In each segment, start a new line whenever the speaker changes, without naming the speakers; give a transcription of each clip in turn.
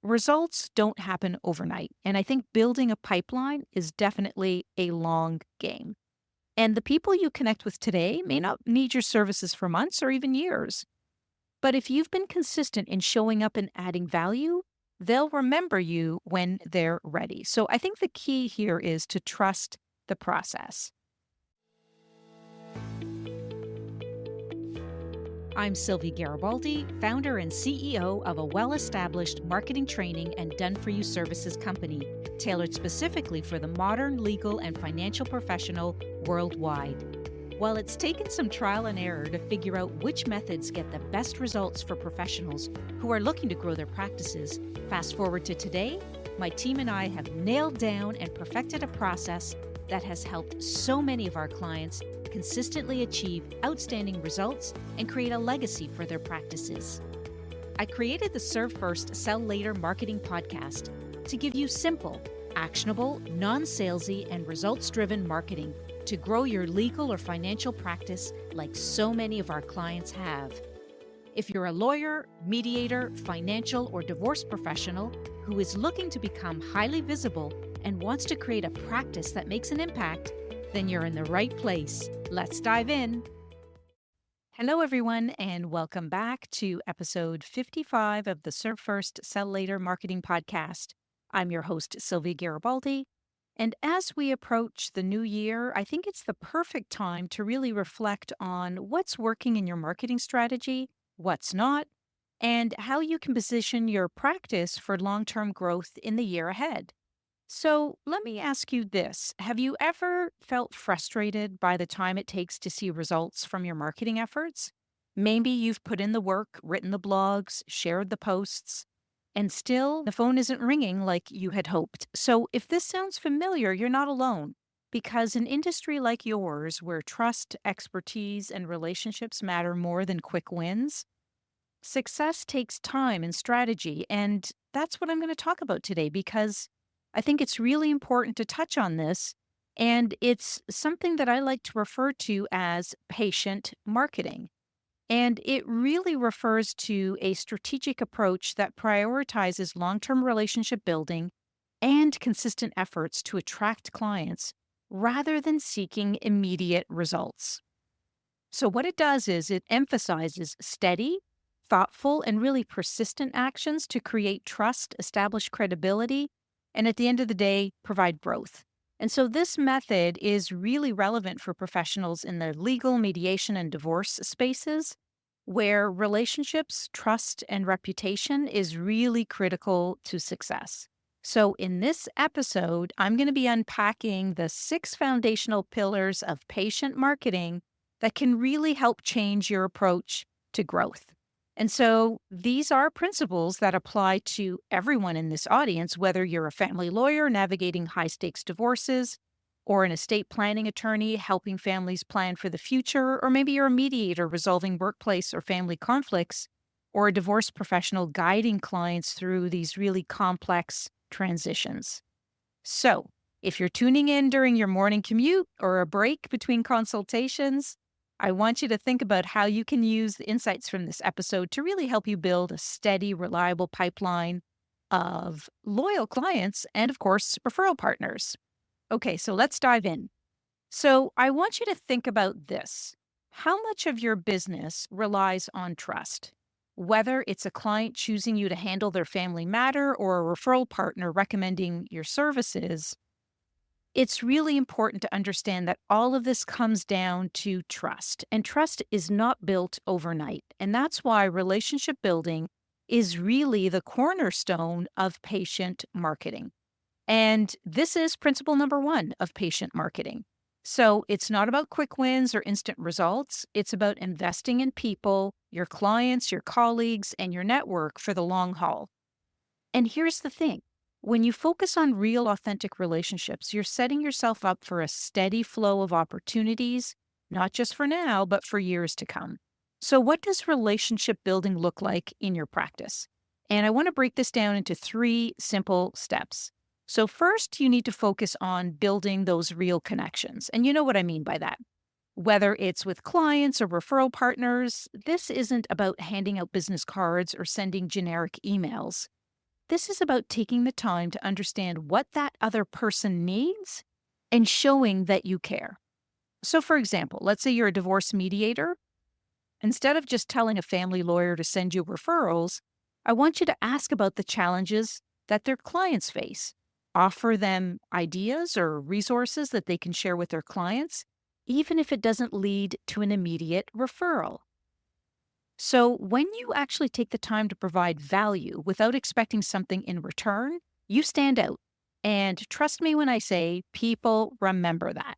results don't happen overnight. And I think building a pipeline is definitely a long game. And the people you connect with today may not need your services for months or even years. But if you've been consistent in showing up and adding value, they'll remember you when they're ready. So I think the key here is to trust the process. I'm Sylvia Garibaldi, founder and CEO of a well-established marketing training and done-for-you services company, tailored specifically for the modern legal and financial professional worldwide. While it's taken some trial and error to figure out which methods get the best results for professionals who are looking to grow their practices, fast forward to today, my team and I have nailed down and perfected a process that has helped so many of our clients consistently achieve outstanding results and create a legacy for their practices. I created the Serve First, Sell Later marketing podcast to give you simple, actionable, non-salesy, and results-driven marketing to grow your legal or financial practice like so many of our clients have. If you're a lawyer, mediator, financial, or divorce professional who is looking to become highly visible and wants to create a practice that makes an impact, then you're in the right place. Let's dive in. Hello, everyone, and welcome back to episode 55 of the Serve First, Sell Later marketing podcast. I'm your host, Sylvia Garibaldi. And as we approach the new year, I think it's the perfect time to really reflect on what's working in your marketing strategy, what's not, and how you can position your practice for long-term growth in the year ahead. So let me ask you this. Have you ever felt frustrated by the time it takes to see results from your marketing efforts? Maybe you've put in the work, written the blogs, shared the posts, and still the phone isn't ringing like you had hoped. So if this sounds familiar, you're not alone. Because an industry like yours, where trust, expertise, and relationships matter more than quick wins, success takes time and strategy. And that's what I'm going to talk about today because I think it's really important to touch on this. And it's something that I like to refer to as patient marketing. And it really refers to a strategic approach that prioritizes long-term relationship building and consistent efforts to attract clients rather than seeking immediate results. So what it does is it emphasizes steady, thoughtful, and really persistent actions to create trust, establish credibility, and at the end of the day, provide growth. And so this method is really relevant for professionals in the legal, mediation, and divorce spaces, where relationships, trust, and reputation is really critical to success. So in this episode, I'm going to be unpacking the 6 foundational pillars of patient marketing that can really help change your approach to growth. And so these are principles that apply to everyone in this audience, whether you're a family lawyer navigating high-stakes divorces, or an estate planning attorney helping families plan for the future, or maybe you're a mediator resolving workplace or family conflicts, or a divorce professional guiding clients through these really complex transitions. So if you're tuning in during your morning commute or a break between consultations, I want you to think about how you can use the insights from this episode to really help you build a steady, reliable pipeline of loyal clients and, of course, referral partners. Okay, so let's dive in. So I want you to think about this. How much of your business relies on trust? Whether it's a client choosing you to handle their family matter or a referral partner recommending your services, it's really important to understand that all of this comes down to trust. And trust is not built overnight. And that's why relationship building is really the cornerstone of patient marketing. And this is principle number 1 of patient marketing. So it's not about quick wins or instant results. It's about investing in people, your clients, your colleagues, and your network for the long haul. And here's the thing. When you focus on real, authentic relationships, you're setting yourself up for a steady flow of opportunities, not just for now, but for years to come. So what does relationship building look like in your practice? And I want to break this down into 3 simple steps. So first, you need to focus on building those real connections. And you know what I mean by that. Whether it's with clients or referral partners, this isn't about handing out business cards or sending generic emails. This is about taking the time to understand what that other person needs and showing that you care. So, for example, let's say you're a divorce mediator. Instead of just telling a family lawyer to send you referrals, I want you to ask about the challenges that their clients face. Offer them ideas or resources that they can share with their clients, even if it doesn't lead to an immediate referral. So, when you actually take the time to provide value without expecting something in return, you stand out. And trust me when I say people remember that.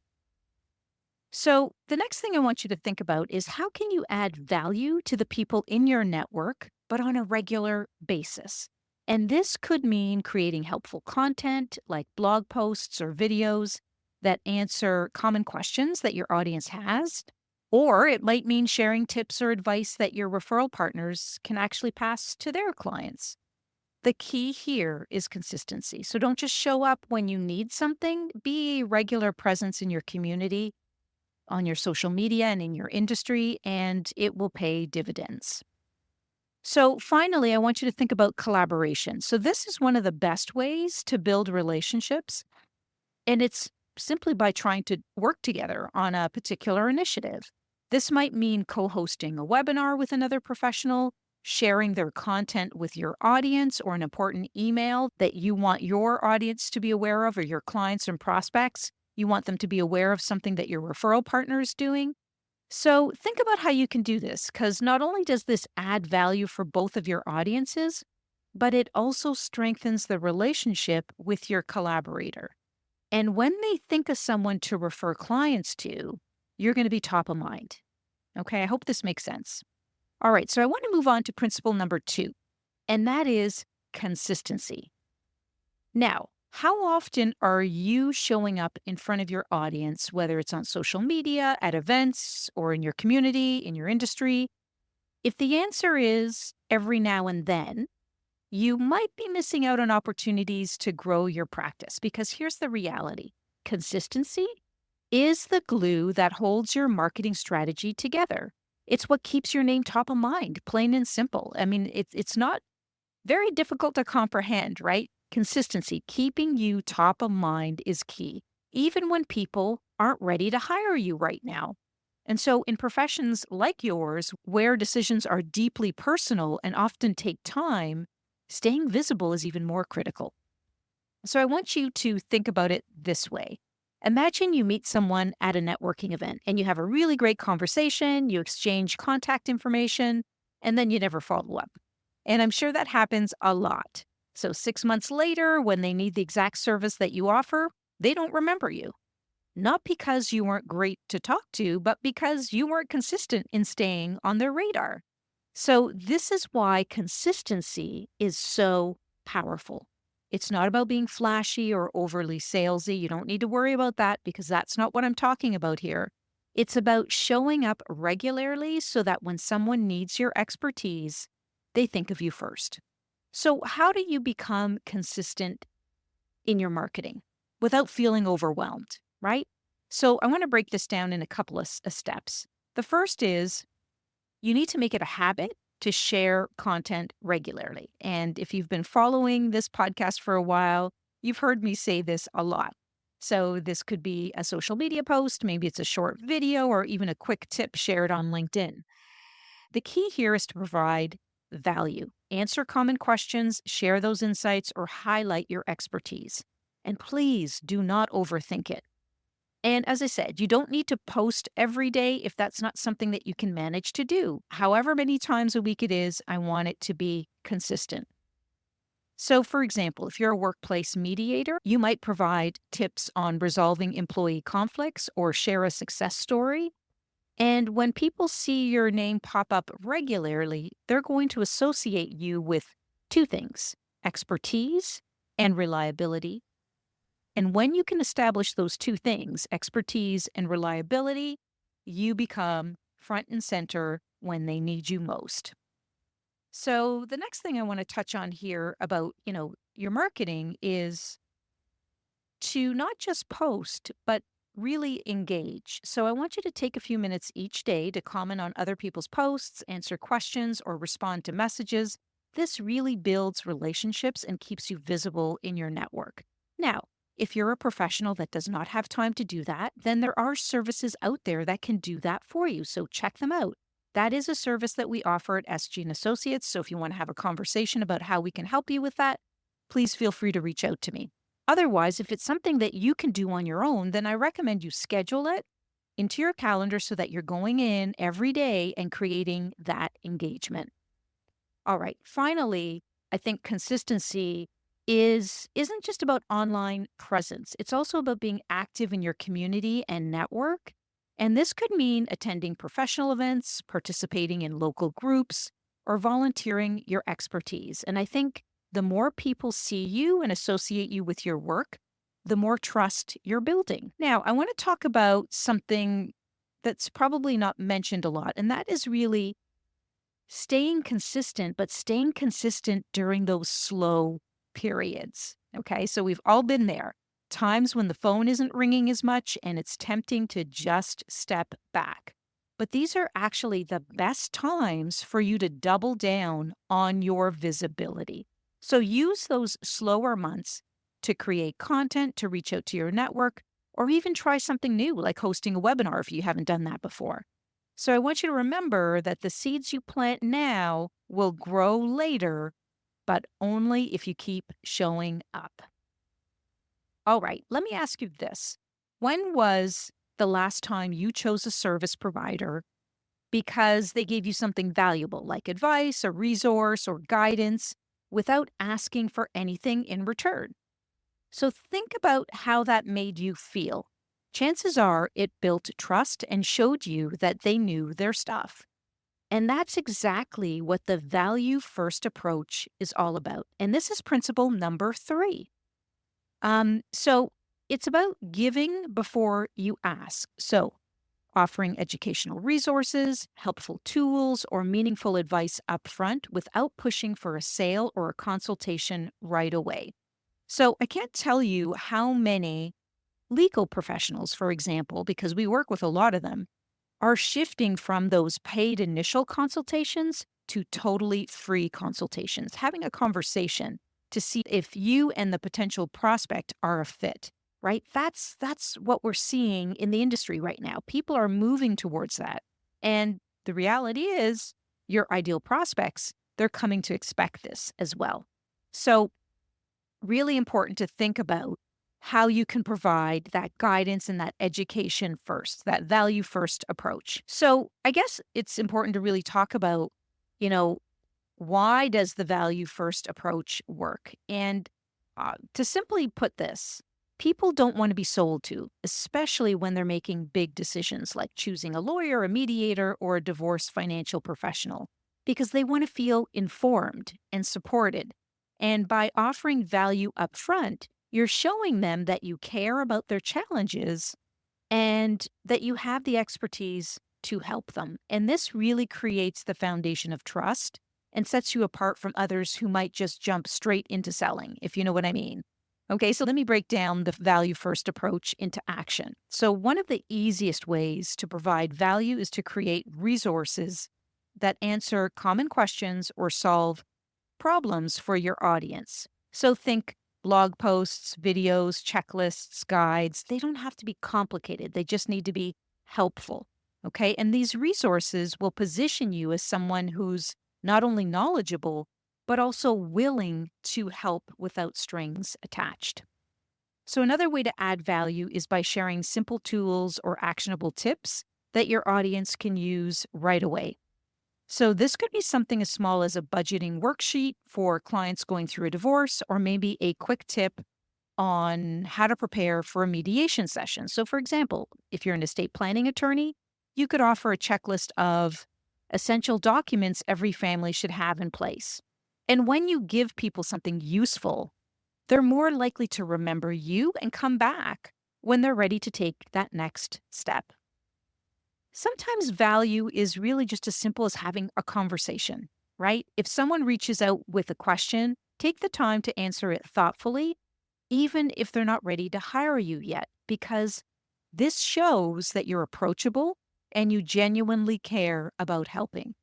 So, the next thing I want you to think about is how can you add value to the people in your network, but on a regular basis? And this could mean creating helpful content like blog posts or videos that answer common questions that your audience has. Or it might mean sharing tips or advice that your referral partners can actually pass to their clients. The key here is consistency. So don't just show up when you need something, be a regular presence in your community, on your social media and in your industry, and it will pay dividends. So, finally, I want you to think about collaboration. So, this is one of the best ways to build relationships, and it's simply by trying to work together on a particular initiative. This might mean co hosting a webinar with another professional, sharing their content with your audience, or an important email that you want your audience to be aware of, or your clients and prospects. You want them to be aware of something that your referral partner is doing. So, think about how you can do this, because not only does this add value for both of your audiences, but it also strengthens the relationship with your collaborator. And when they think of someone to refer clients to, you're going to be top of mind. Okay, I hope this makes sense. All right, so I want to move on to principle number 2, and that is consistency. Now, how often are you showing up in front of your audience, whether it's on social media, at events, or in your community, in your industry? If the answer is every now and then, you might be missing out on opportunities to grow your practice, because here's the reality: consistency is the glue that holds your marketing strategy together. It's what keeps your name top of mind, plain and simple. I mean, it's not very difficult to comprehend, right? Consistency, keeping you top of mind is key, even when people aren't ready to hire you right now. And so, in professions like yours, where decisions are deeply personal and often take time, staying visible is even more critical. So, I want you to think about it this way. Imagine you meet someone at a networking event and you have a really great conversation, you exchange contact information, and then you never follow up. And I'm sure that happens a lot. So 6 months later, when they need the exact service that you offer, they don't remember you. Not because you weren't great to talk to, but because you weren't consistent in staying on their radar. So, this is why consistency is so powerful. It's not about being flashy or overly salesy. You don't need to worry about that, because that's not what I'm talking about here. It's about showing up regularly so that when someone needs your expertise, they think of you first. So, how do you become consistent in your marketing without feeling overwhelmed, right? So, I want to break this down in a couple of steps. The first is you need to make it a habit to share content regularly. And if you've been following this podcast for a while, you've heard me say this a lot. So, this could be a social media post, maybe it's a short video, or even a quick tip shared on LinkedIn. The key here is to provide value, answer common questions, share those insights, or highlight your expertise. And please do not overthink it. And as I said, you don't need to post every day if that's not something that you can manage to do. However many times a week it is, I want it to be consistent. So, for example, if you're a workplace mediator, you might provide tips on resolving employee conflicts or share a success story. And when people see your name pop up regularly, they're going to associate you with two things: expertise and reliability. And when you can establish those two things, expertise and reliability, you become front and center when they need you most. So the next thing I want to touch on here about, your marketing is to not just post, but really engage. So I want you to take a few minutes each day to comment on other people's posts, answer questions, or respond to messages this really builds relationships and keeps you visible in your network. Now, if you're a professional that does not have time to do that, then there are services out there that can do that for you. So check them out. That is a service that we offer at SG and Associates. So if you want to have a conversation about how we can help you with that, please feel free to reach out to me. Otherwise, if it's something that you can do on your own, then I recommend you schedule it into your calendar so that you're going in every day and creating that engagement. All right. Finally, I think consistency isn't just about online presence. It's also about being active in your community and network. And this could mean attending professional events, participating in local groups, or volunteering your expertise. And I think the more people see you and associate you with your work, the more trust you're building. Now, I want to talk about something that's probably not mentioned a lot, and that is really staying consistent, but staying consistent during those slow periods. Okay. So we've all been there. Times when the phone isn't ringing as much and it's tempting to just step back. But these are actually the best times for you to double down on your visibility. So use those slower months to create content, to reach out to your network, or even try something new like hosting a webinar if you haven't done that before. So I want you to remember that the seeds you plant now will grow later, but only if you keep showing up. All right, let me ask you this. When was the last time you chose a service provider because they gave you something valuable, like advice, a resource, or guidance, without asking for anything in return? So think about how that made you feel. Chances are it built trust and showed you that they knew their stuff. And that's exactly what the value first approach is all about. And this is principle number 3. So it's about giving before you ask. So offering educational resources, helpful tools, or meaningful advice upfront without pushing for a sale or a consultation right away. So I can't tell you how many legal professionals, for example, because we work with a lot of them, are shifting from those paid initial consultations to totally free consultations, having a conversation to see if you and the potential prospect are a fit, right? That's what we're seeing in the industry right now. People are moving towards that. And the reality is your ideal prospects, they're coming to expect this as well. So really important to think about how you can provide that guidance and that education first, that value first approach. So I guess it's important to really talk about, you know, why does the value first approach work? And to simply put this, people don't want to be sold to, especially when they're making big decisions like choosing a lawyer, a mediator, or a divorce financial professional, because they want to feel informed and supported. And by offering value up front, you're showing them that you care about their challenges and that you have the expertise to help them. And this really creates the foundation of trust and sets you apart from others who might just jump straight into selling, if you know what I mean. Okay, so let me break down the value first approach into action. So, one of the easiest ways to provide value is to create resources that answer common questions or solve problems for your audience. So, think blog posts, videos, checklists, guides. They don't have to be complicated, they just need to be helpful. Okay, and these resources will position you as someone who's not only knowledgeable, but also willing to help without strings attached. So, another way to add value is by sharing simple tools or actionable tips that your audience can use right away. So, this could be something as small as a budgeting worksheet for clients going through a divorce, or maybe a quick tip on how to prepare for a mediation session. So, for example, if you're an estate planning attorney, you could offer a checklist of essential documents every family should have in place. And when you give people something useful, they're more likely to remember you and come back when they're ready to take that next step. Sometimes value is really just as simple as having a conversation, right? If someone reaches out with a question, take the time to answer it thoughtfully, even if they're not ready to hire you yet, because this shows that you're approachable and you genuinely care about helping.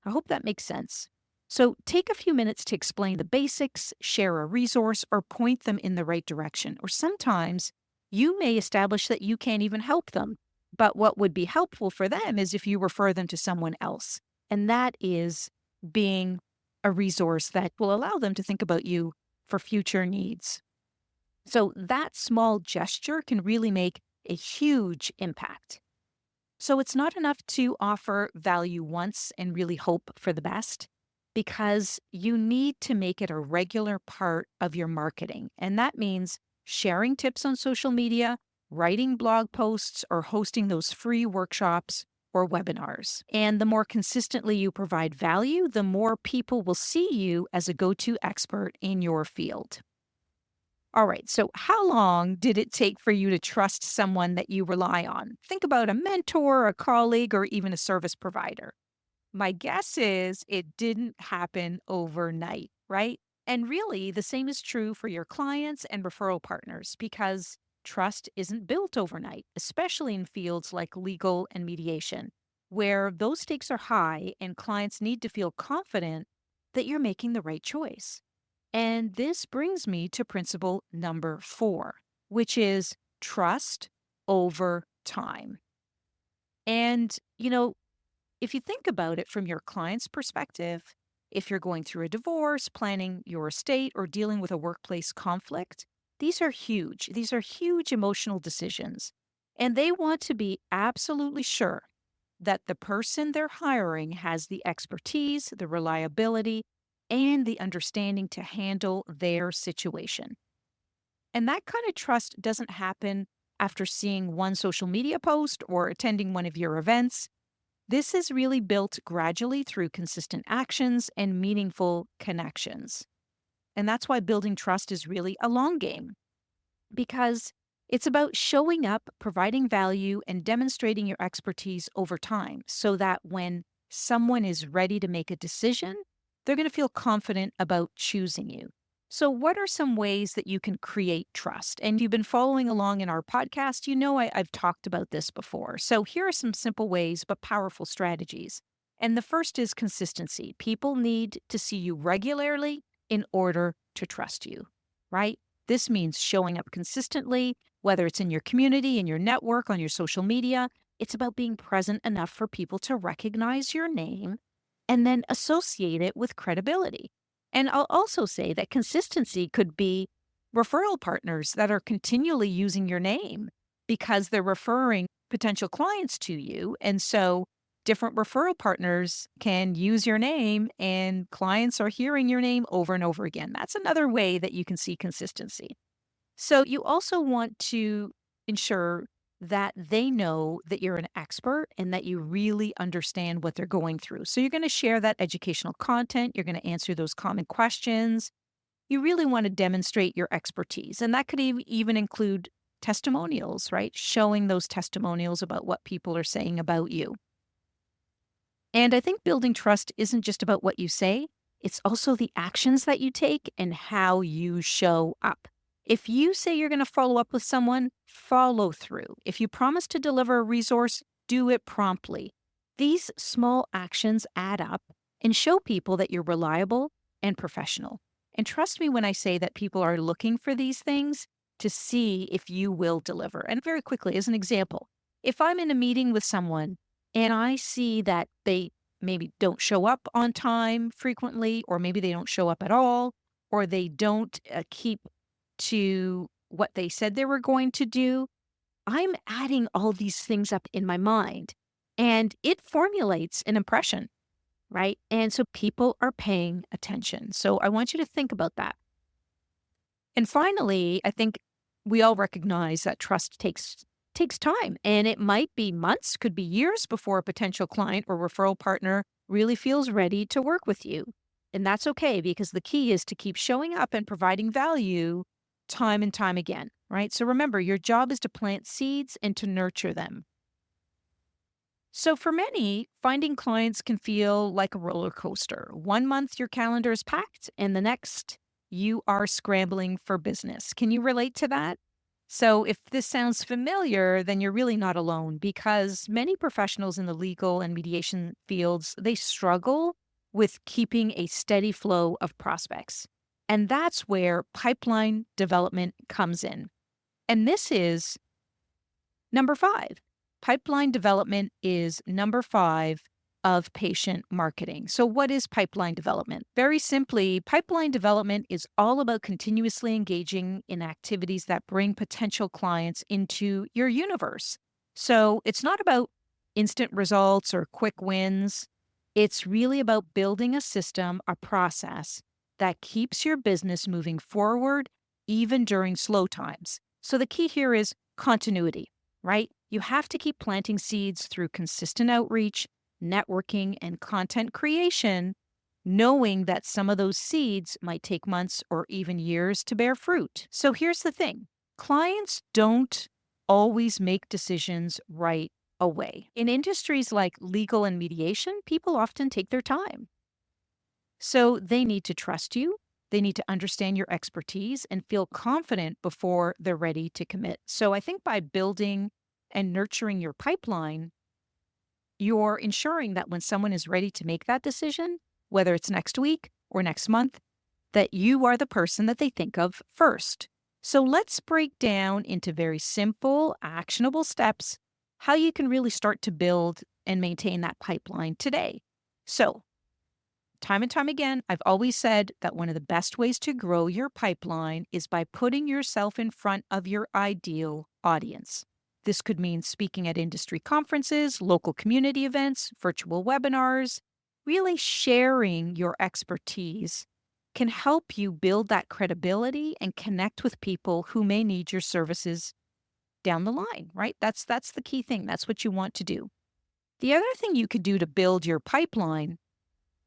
I hope that makes sense. So take a few minutes to explain the basics, share a resource, or point them in the right direction. Or sometimes you may establish that you can't even help them. But what would be helpful for them is if you refer them to someone else. And that is being a resource that will allow them to think about you for future needs. So that small gesture can really make a huge impact. So it's not enough to offer value once and really hope for the best because you need to make it a regular part of your marketing. And that means sharing tips on social media, writing blog posts, or hosting those free workshops or webinars. And the more consistently you provide value, the more people will see you as a go to expert in your field. All right. So, how long did it take for you to trust someone that you rely on? Think about a mentor, a colleague, or even a service provider. My guess is it didn't happen overnight, right? And really, the same is true for your clients and referral partners because trust isn't built overnight, especially in fields like legal and mediation, where those stakes are high and clients need to feel confident that you're making the right choice. And this brings me to principle number 4, which is trust over time. And, if you think about it from your client's perspective, if you're going through a divorce, planning your estate, or dealing with a workplace conflict, these are huge. These are huge emotional decisions. And they want to be absolutely sure that the person they're hiring has the expertise, the reliability, and the understanding to handle their situation. And that kind of trust doesn't happen after seeing one social media post or attending one of your events. This is really built gradually through consistent actions and meaningful connections. And that's why building trust is really a long game because it's about showing up, providing value, and demonstrating your expertise over time so that when someone is ready to make a decision, they're going to feel confident about choosing you. So, what are some ways that you can create trust? And you've been following along in our podcast. I've talked about this before. So, here are some simple ways, but powerful strategies. And the first is consistency. People need to see you regularly in order to trust you, right? This means showing up consistently, whether it's in your community, in your network, on your social media. It's about being present enough for people to recognize your name and then associate it with credibility. And I'll also say that consistency could be referral partners that are continually using your name because they're referring potential clients to you. And so different referral partners can use your name and clients are hearing your name over and over again. That's another way that you can see consistency. So you also want to ensure that they know that you're an expert and that you really understand what they're going through. So you're going to share that educational content, you're going to answer those common questions. You really want to demonstrate your expertise. And that could even include testimonials, right? Showing those testimonials about what people are saying about you. And I think building trust isn't just about what you say, it's also the actions that you take and how you show up. If you say you're going to follow up with someone, follow through. If you promise to deliver a resource, do it promptly. These small actions add up and show people that you're reliable and professional. And trust me when I say that people are looking for these things to see if you will deliver. And very quickly, as an example, if I'm in a meeting with someone and I see that they maybe don't show up on time frequently, or maybe they don't show up at all, or they don't keep to what they said they were going to do, I'm adding all these things up in my mind and it formulates an impression, right? And so people are paying attention. So I want you to think about that. And finally, I think we all recognize that trust takes time, and it might be months, could be years before a potential client or referral partner really feels ready to work with you. And that's okay because the key is to keep showing up and providing value time and time again, right? So remember, your job is to plant seeds and to nurture them. So for many, finding clients can feel like a roller coaster. One month your calendar is packed and the next you are scrambling for business. Can you relate to that? So if this sounds familiar, then you're really not alone because many professionals in the legal and mediation fields, they struggle with keeping a steady flow of prospects. And that's where pipeline development comes in. And this is number 5. Pipeline development is number 5 of patient marketing. So, what is pipeline development? Very simply, pipeline development is all about continuously engaging in activities that bring potential clients into your universe. So, it's not about instant results or quick wins. It's really about building a system, a process that keeps your business moving forward even during slow times. So, the key here is continuity, right? You have to keep planting seeds through consistent outreach, networking, and content creation, knowing that some of those seeds might take months or even years to bear fruit. So here's the thing: clients don't always make decisions right away. In industries like legal and mediation, people often take their time. So they need to trust you. They need to understand your expertise and feel confident before they're ready to commit. So I think by building and nurturing your pipeline, you're ensuring that when someone is ready to make that decision, whether it's next week or next month, that you are the person that they think of first. So let's break down into very simple, actionable steps how you can really start to build and maintain that pipeline today. So, time and time again, I've always said that one of the best ways to grow your pipeline is by putting yourself in front of your ideal audience. This could mean speaking at industry conferences, local community events, virtual webinars. Really sharing your expertise can help you build that credibility and connect with people who may need your services down the line, right? That's the key thing. That's what you want to do. The other thing you could do to build your pipeline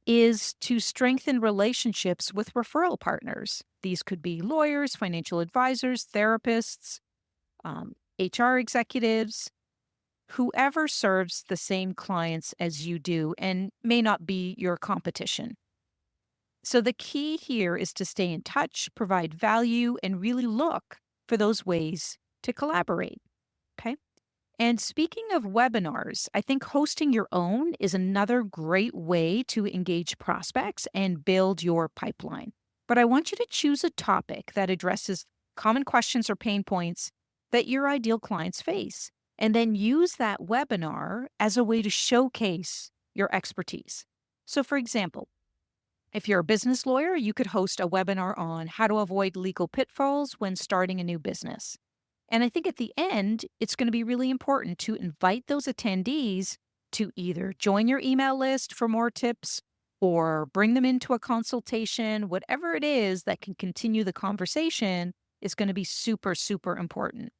is to strengthen relationships with referral partners. These could be lawyers, financial advisors, therapists, HR executives, whoever serves the same clients as you do and may not be your competition. So the key here is to stay in touch, provide value, and really look for those ways to collaborate. Okay. And speaking of webinars, I think hosting your own is another great way to engage prospects and build your pipeline. But I want you to choose a topic that addresses common questions or pain points that your ideal clients face, and then use that webinar as a way to showcase your expertise. So, for example, if you're a business lawyer, you could host a webinar on how to avoid legal pitfalls when starting a new business. And I think at the end, it's going to be really important to invite those attendees to either join your email list for more tips or bring them into a consultation. Whatever it is that can continue the conversation is going to be super, super important.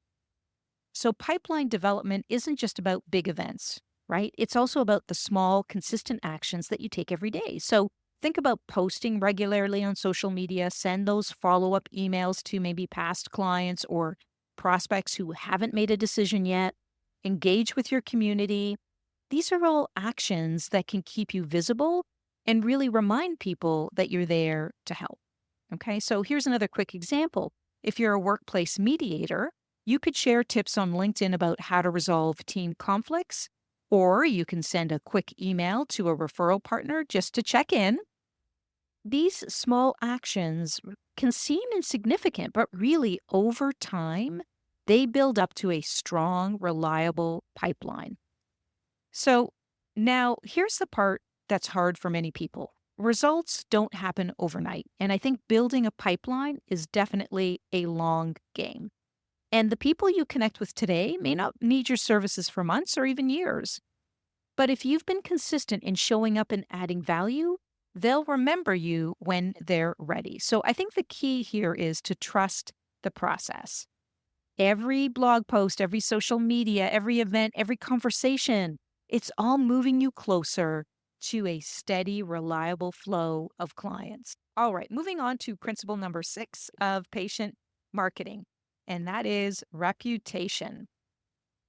So, pipeline development isn't just about big events, right? It's also about the small, consistent actions that you take every day. So, think about posting regularly on social media, send those follow up emails to maybe past clients or prospects who haven't made a decision yet, engage with your community. These are all actions that can keep you visible and really remind people that you're there to help. Okay, so here's another quick example. If you're a workplace mediator, you could share tips on LinkedIn about how to resolve team conflicts, or you can send a quick email to a referral partner just to check in. These small actions can seem insignificant, but really over time, they build up to a strong, reliable pipeline. So now here's the part that's hard for many people. Results don't happen overnight. And I think building a pipeline is definitely a long game. And the people you connect with today may not need your services for months or even years. But if you've been consistent in showing up and adding value, they'll remember you when they're ready. So I think the key here is to trust the process. Every blog post, every social media, every event, every conversation, it's all moving you closer to a steady, reliable flow of clients. All right, moving on to principle number 6 of patient marketing, and that is reputation.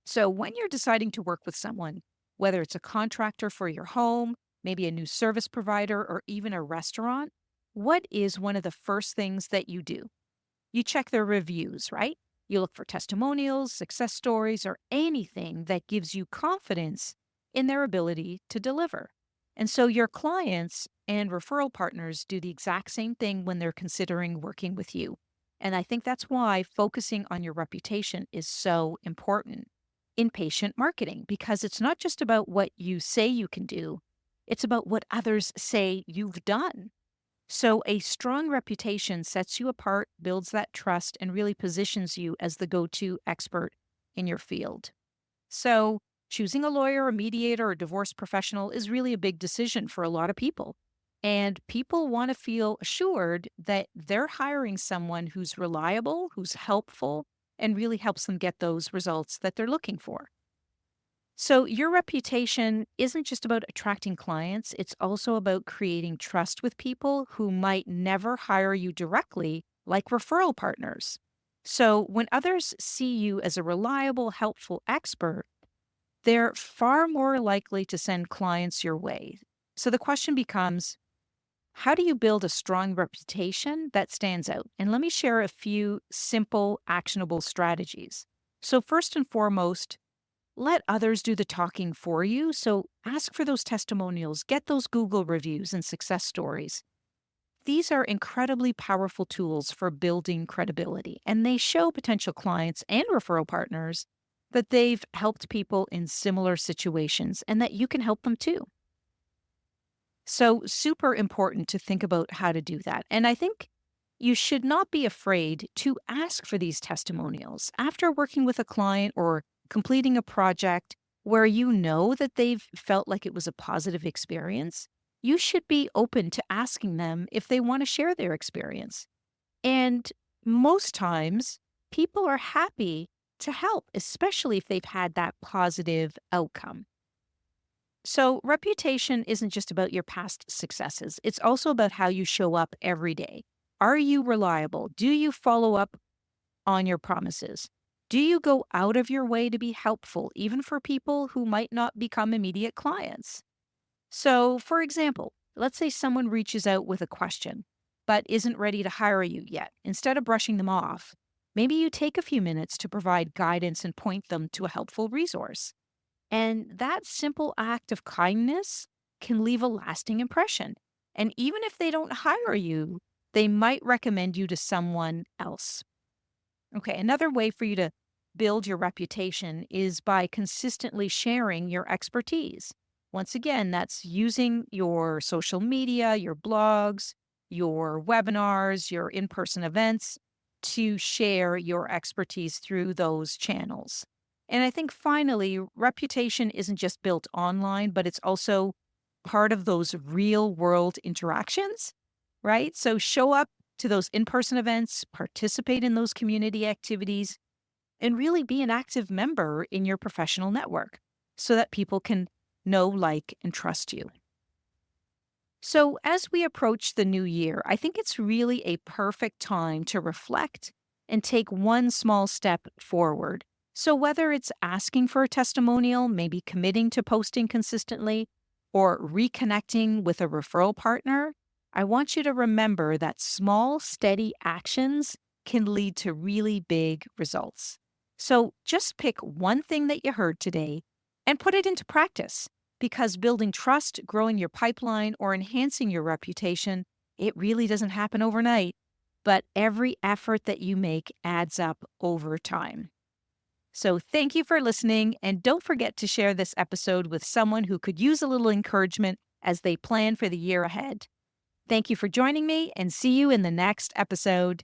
So when you're deciding to work with someone, whether it's a contractor for your home, maybe a new service provider, or even a restaurant, what is one of the first things that you do? You check their reviews, right? You look for testimonials, success stories, or anything that gives you confidence in their ability to deliver. And so your clients And referral partners do the exact same thing when they're considering working with you. And I think that's why focusing on your reputation is so important in patient marketing, because it's not just about what you say you can do, it's about what others say you've done. So, a strong reputation sets you apart, builds that trust, and really positions you as the go to expert in your field. So, choosing a lawyer, a mediator, or a divorce professional is really a big decision for a lot of people. And people want to feel assured that they're hiring someone who's reliable, who's helpful, and really helps them get those results that they're looking for. So, your reputation isn't just about attracting clients, it's also about creating trust with people who might never hire you directly, like referral partners. So, when others see you as a reliable, helpful expert, they're far more likely to send clients your way. So, the question becomes, how do you build a strong reputation that stands out? And let me share a few simple, actionable strategies. So, first and foremost, let others do the talking for you. So ask for those testimonials, get those Google reviews and success stories. These are incredibly powerful tools for building credibility, and they show potential clients and referral partners that they've helped people in similar situations and that you can help them too. So, super important to think about how to do that. And I think you should not be afraid to ask for these testimonials after working with a client or completing a project where you know that they've felt like it was a positive experience. You should be open to asking them if they want to share their experience. And most times, people are happy to help, especially if they've had that positive outcome. So, reputation isn't just about your past successes, it's also about how you show up every day. Are you reliable? Do you follow up on your promises? Do you go out of your way to be helpful, even for people who might not become immediate clients? So, for example, let's say someone reaches out with a question, but isn't ready to hire you yet. Instead of brushing them off, maybe you take a few minutes to provide guidance and point them to a helpful resource. And that simple act of kindness can leave a lasting impression. And even if they don't hire you, they might recommend you to someone else. Okay, another way for you to build your reputation is by consistently sharing your expertise. Once again, that's using your social media, your blogs, your webinars, your in person events to share your expertise through those channels. And I think finally, reputation isn't just built online, but it's also part of those real world interactions, right? So show up to those in person events, participate in those community activities, and really be an active member in your professional network so that people can know, like, and trust you. So, as we approach the new year, I think it's really a perfect time to reflect and take one small step forward. So, whether it's asking for a testimonial, maybe committing to posting consistently, or reconnecting with a referral partner, I want you to remember that small, steady actions can lead to really big results. So, just pick one thing that you heard today and put it into practice, because building trust, growing your pipeline, or enhancing your reputation, it really doesn't happen overnight. But every effort that you make adds up over time. So thank you for listening, and don't forget to share this episode with someone who could use a little encouragement as they plan for the year ahead. Thank you for joining me, and see you in the next episode.